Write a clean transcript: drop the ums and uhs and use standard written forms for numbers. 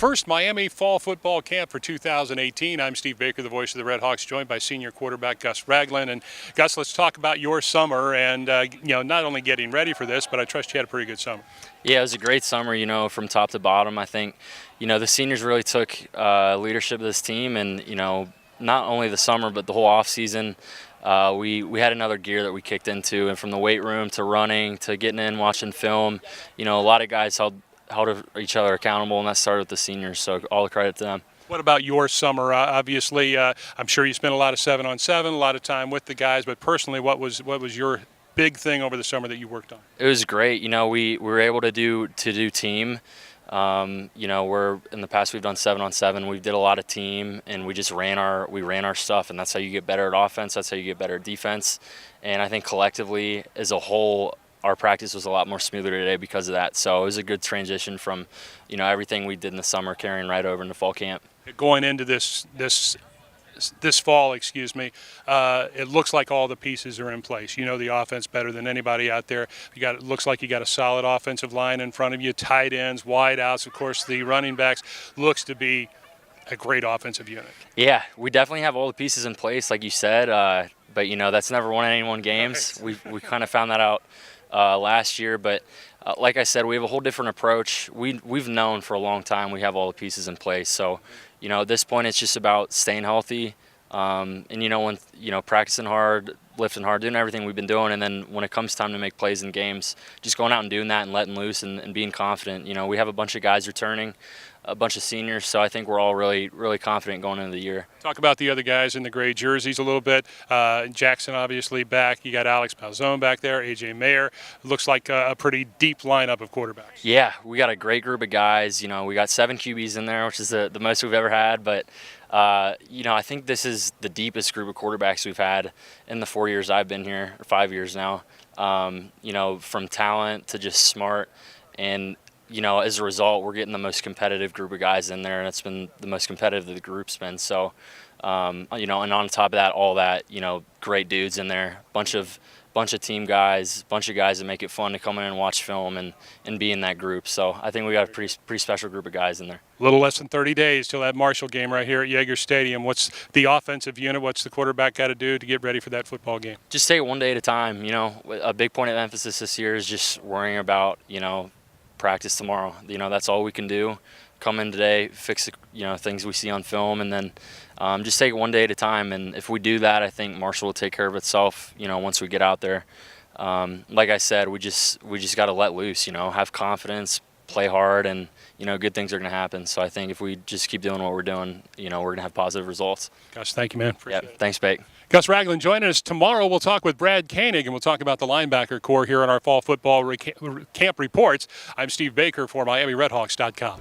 First Miami Fall Football Camp for 2018. I'm Steve Baker, the voice of the Red Hawks, joined by senior quarterback Gus Ragland. And Gus, let's talk about your summer and not only getting ready for this, but I trust you had a pretty good summer. Yeah, it was a great summer, from top to bottom. I think, the seniors really took leadership of this team, and, not only the summer, but the whole off season. We had another gear that we kicked into, and from the weight room to running to getting in, watching film, a lot of guys held each other accountable, and that started with the seniors, so all the credit to them. What about your summer? Obviously, I'm sure you spent a lot of 7-on-7, a lot of time with the guys, but personally, what was your big thing over the summer that you worked on? It was great. We were able to do team. We're in the past we've done 7-on-7. We did a lot of team, and we just ran our stuff, and that's how you get better at offense. That's how you get better at defense. And I think collectively, as a whole, our practice was a lot more smoother today because of that. So it was a good transition from, everything we did in the summer carrying right over into fall camp. Going into this fall, it looks like all the pieces are in place. You know the offense better than anybody out there. It looks like you got a solid offensive line in front of you, tight ends, wide outs. Of course, the running backs looks to be a great offensive unit. Yeah, we definitely have all the pieces in place, like you said. But that's never won any one games. Right. We kind of found that out last year, but like I said, we have a whole different approach. We've known for a long time we have all the pieces in place. So, at this point, it's just about staying healthy, and when practicing hard, lifting hard, doing everything we've been doing, and then when it comes time to make plays in games, just going out and doing that and letting loose and being confident. We have a bunch of guys returning, a bunch of seniors, so I think we're all really, really confident going into the year. Talk about the other guys in the gray jerseys a little bit. Jackson obviously back. You got Alex Palzone back there, A.J. Mayer. Looks like a pretty deep lineup of quarterbacks. Yeah, we got a great group of guys. We got 7 QBs in there, which is the most we've ever had. But, I think this is the deepest group of quarterbacks we've had in the 4 years I've been here, or 5 years now. From talent to just smart. And as a result, we're getting the most competitive group of guys in there, and it's been the most competitive the group's been. So, and on top of that, all that, great dudes in there, bunch of team guys, bunch of guys that make it fun to come in and watch film and be in that group. So I think we got a pretty special group of guys in there. A little less than 30 days till that Marshall game right here at Yager Stadium. What's the offensive unit? What's the quarterback got to do to get ready for that football game? Just take it one day at a time. A big point of emphasis this year is just worrying about, practice tomorrow. That's all we can do. Come in today, fix the things we see on film, and then just take it one day at a time. And if we do that, I think Marshall will take care of itself. Once we get out there. Like I said, we just got to let loose. Have confidence, play hard, and good things are going to happen. So I think if we just keep doing what we're doing, we're going to have positive results. Gus, thank you, man. Appreciate it. Thanks, Bake. Gus Ragland joining us tomorrow. We'll talk with Brad Koenig, and we'll talk about the linebacker core here on our fall football camp reports. I'm Steve Baker for MiamiRedHawks.com.